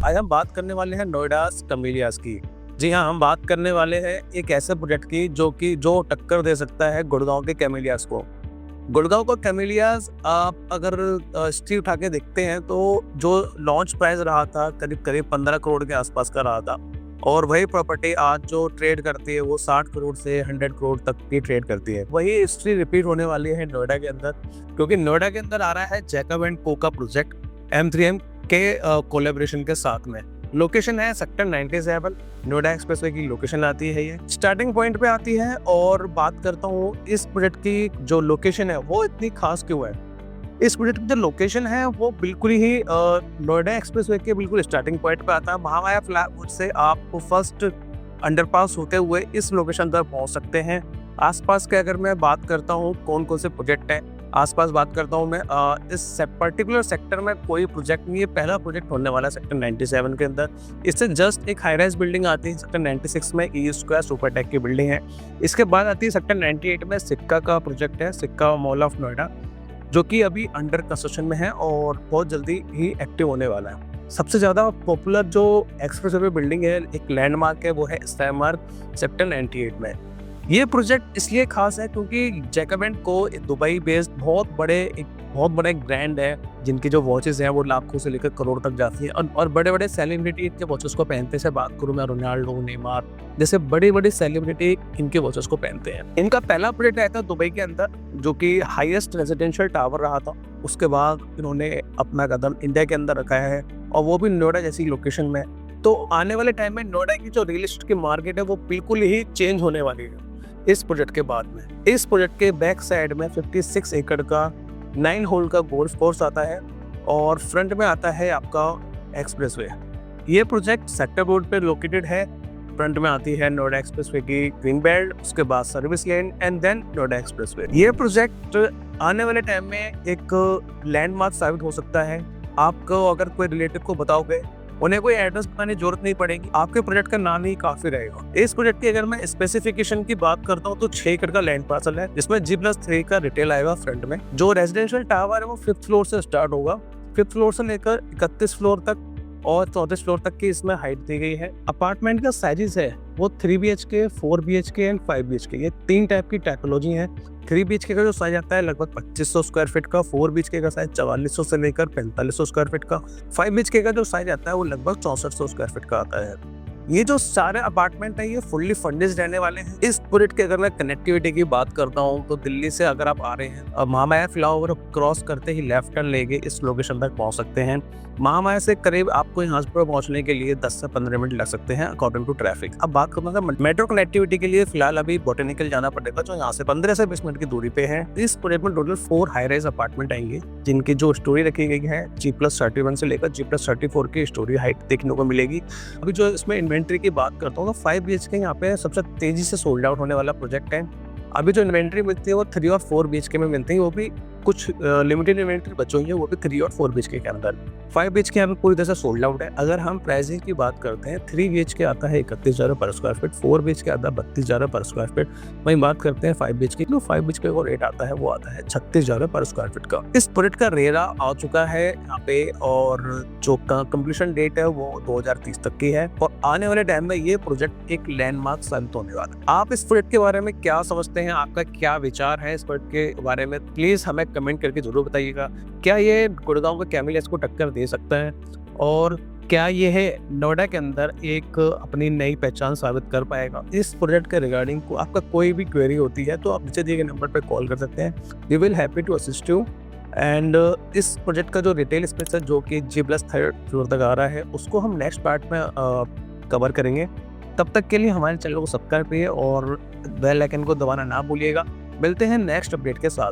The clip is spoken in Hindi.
आज हम बात करने वाले हैं नोएडास कैमेलियास की। जी हाँ, हम बात करने वाले हैं एक ऐसे प्रोजेक्ट की जो टक्कर दे सकता है गुड़गांव के कैमेलियास को। गुड़गांव का कैमेलियास आप अगर हिस्ट्री उठा के देखते हैं तो जो लॉन्च प्राइस रहा था करीब 15 करोड़ के आसपास का रहा था, और वही प्रॉपर्टी आज जो ट्रेड करती है वो 60 करोड़ से 100 करोड़ तक की ट्रेड करती है। वही हिस्ट्री रिपीट होने वाली है नोएडा के अंदर, क्योंकि नोएडा के अंदर आ रहा है जैकब एंड को का प्रोजेक्ट M3M के कोलैबोरेशन के साथ में। लोकेशन है सेक्टर 97, नोएडा एक्सप्रेसवे की लोकेशन आती है, ये स्टार्टिंग पॉइंट पे आती है। और बात करता हूँ इस प्रोजेक्ट की जो लोकेशन है वो इतनी खास क्यों है। इस प्रोजेक्ट की जो लोकेशन है वो बिल्कुल ही नोएडा एक्सप्रेसवे के बिल्कुल स्टार्टिंग पॉइंट पे आता है। महामाया फ्लाईओवर से आपको फर्स्ट अंडरपास होते हुए इस लोकेशन तक पहुंच सकते हैं। आसपास के अगर मैं बात करता हूँ कौन कौन से प्रोजेक्ट हैं, आसपास बात करता हूँ मैं, इस पर्टिकुलर सेक्टर में कोई प्रोजेक्ट नहीं है। पहला प्रोजेक्ट होने वाला है सेक्टर 97 के अंदर। इससे जस्ट एक हाई राइज बिल्डिंग आती है सेक्टर 96 में, ई स्क्वायर सुपरटेक की बिल्डिंग है। इसके बाद आती है सेक्टर 98 में सिक्का का प्रोजेक्ट है, सिक्का मॉल ऑफ नोएडा, जो कि अभी अंडर कंस्ट्रक्शन में है और बहुत जल्दी ही एक्टिव होने वाला है। सबसे ज़्यादा पॉपुलर जो एक्सप्रेसवे बिल्डिंग है, एक लैंडमार्क है, वो है स्काईमार्क सेक्टर 98 में। ये प्रोजेक्ट इसलिए खास है क्योंकि जैकब एंड को दुबई बेस्ड बहुत बड़े ब्रांड है, जिनकी जो वॉचेस हैं वो लाखों से लेकर करोड़ तक जाती है, और बड़े बड़े सेलिब्रिटी इनके वॉचेस को पहनते हैं। बात करूँ मैं रोनाल्डो, नेमार जैसे बड़ी सेलिब्रिटी इनके वॉचेस को पहनते हैं। इनका पहला प्रोजेक्ट आया था दुबई के अंदर, जो कि हाईएस्ट रेजिडेंशियल टावर रहा था। उसके बाद इन्होंने अपना कदम इंडिया के अंदर रखा है, और वो भी नोएडा जैसी लोकेशन में। तो आने वाले टाइम में नोएडा की जो रियल एस्टेट की मार्केट है वो बिल्कुल ही चेंज होने वाली है इस प्रोजेक्ट के बाद में। इस प्रोजेक्ट के बैक साइड में 56 एकड़ का 9 होल का गोल्फ कोर्स आता है, और फ्रंट में आता है आपका एक्सप्रेसवे। ये प्रोजेक्ट सेक्टर रोड पे लोकेटेड है। फ्रंट में आती है नोएडा एक्सप्रेसवे की ग्रीन बेल्ट, उसके बाद service lane and then Noida expressway. ये प्रोजेक्ट आने वाले टाइम में एक लैंडमार्क साबित हो सकता है। आपको अगर कोई रिलेटिव को बताओगे, उन्हें कोई एड्रेस बताने की जरूरत नहीं पड़ेगी, आपके प्रोजेक्ट का नाम ही काफी रहेगा। इस प्रोजेक्ट की अगर मैं स्पेसिफिकेशन की बात करता हूँ तो 6 एकड़ का लैंड पार्सल है, जिसमें G+3 का रिटेल आएगा फ्रंट में। जो रेजिडेंशियल टावर है वो 5th फ्लोर से स्टार्ट होगा, 5th फ्लोर से लेकर 31 फ्लोर तक, और 34 फ्लोर तक की इसमें हाइट दी गई है। अपार्टमेंट का साइजेस है वो 3 BHK, 4 BHK एंड 5 BHK, ये 3 टाइप की टाइपोलॉजी है। 3 BHK का जो साइज आता है लगभग 2500 स्क्वायर फीट का, 4 BHK का साइज 4400 से लेकर 4500 स्क्वायर फीट का, 5 BHK का जो साइज आता है वो लगभग 6400 स्क्वायर फीट का आता है। ये जो सारे अपार्टमेंट है ये फुल्ली फर्निश्ड रहने वाले हैं। इस प्रोजेक्ट की अगर मैं कनेक्टिविटी की बात करता हूँ तो दिल्ली से अगर आप आ रहे हैं, महामाया फ्लाईओवर क्रॉस करते ही लेफ्ट टर्न लेके इस लोकेशन तक पहुँच सकते हैं। महामाया से करीब आपको यहाँ पर पहुँचने के लिए 10 से 15 मिनट लग सकते हैं अकॉर्डिंग टू ट्रैफिक। अब बात करूँगा मेट्रो कनेक्टिविटी के लिए फिलहाल अभी बोटेनिकल जाना पड़ेगा, जो यहाँ से 15 से 20 मिनट की दूरी पे है। इस प्रोजेक्ट में टोटल 4 हाई राइज अपार्टमेंट आएंगे, जिनकी जो स्टोरी रखी गई है G+31 से लेकर G+34 की स्टोरी हाइट देखने को मिलेगी। अभी जो इसमें इन्वेंट्री की बात करता हूँ तो 5 BHK यहाँ पे सबसे तेजी से सोल्ड आउट होने वाला प्रोजेक्ट है। अभी जो इन्वेंट्री मिलती है वो 3 और 4 BHK में मिलती है, वो भी कुछ लिमिटेड इन्वेंट्री बची हुई है, वो भी 3 और 4 BHK के अंदर। 5 BHK यहाँ पे पूरी तरह से सोल्ड आउट है। अगर हम प्राइसिंग की बात करते हैं, 3 BHK आता है 31,000 पर स्क्वायर फीट, 4 BHK आता है 32,000 पर स्क्वायर फीट। वहीं बात करते हैं 5 BHK, तो 5 BHK का रेट आता है वो आता है 36,000 पर स्क्वायर फीट का। इस प्रोजेक्ट का रेरा आ चुका है यहाँ पे, और जो कंप्लीशन डेट है वो 2030 तक की है, और आने वाले टाइम में ये प्रोजेक्ट एक लैंडमार्क साबित होने वाला है। आप इस प्रोजेक्ट के बारे में क्या समझते हैं, आपका क्या विचार है इस प्रोजेक्ट के बारे में, प्लीज हमें कमेंट करके जरूर बताइएगा। क्या ये गुड़गांव के कैमेलियास को टक्कर दे सकता है, और क्या ये है नोएडा के अंदर एक अपनी नई पहचान साबित कर पाएगा। इस प्रोजेक्ट के रिगार्डिंग को आपका कोई भी क्वेरी होती है तो आप नीचे दिए गए नंबर पर कॉल कर सकते हैं। We will happy to assist you. And इस प्रोजेक्ट का जो रिटेल स्पेस है जो कि G+3 फ्लोर तक आ रहा है, उसको हम नेक्स्ट पार्ट में कवर करेंगे। तब तक के लिए हमारे चैनल को सब्सक्राइब करिए और बेल आइकन को दबाना ना भूलिएगा। मिलते हैं नेक्स्ट अपडेट के साथ।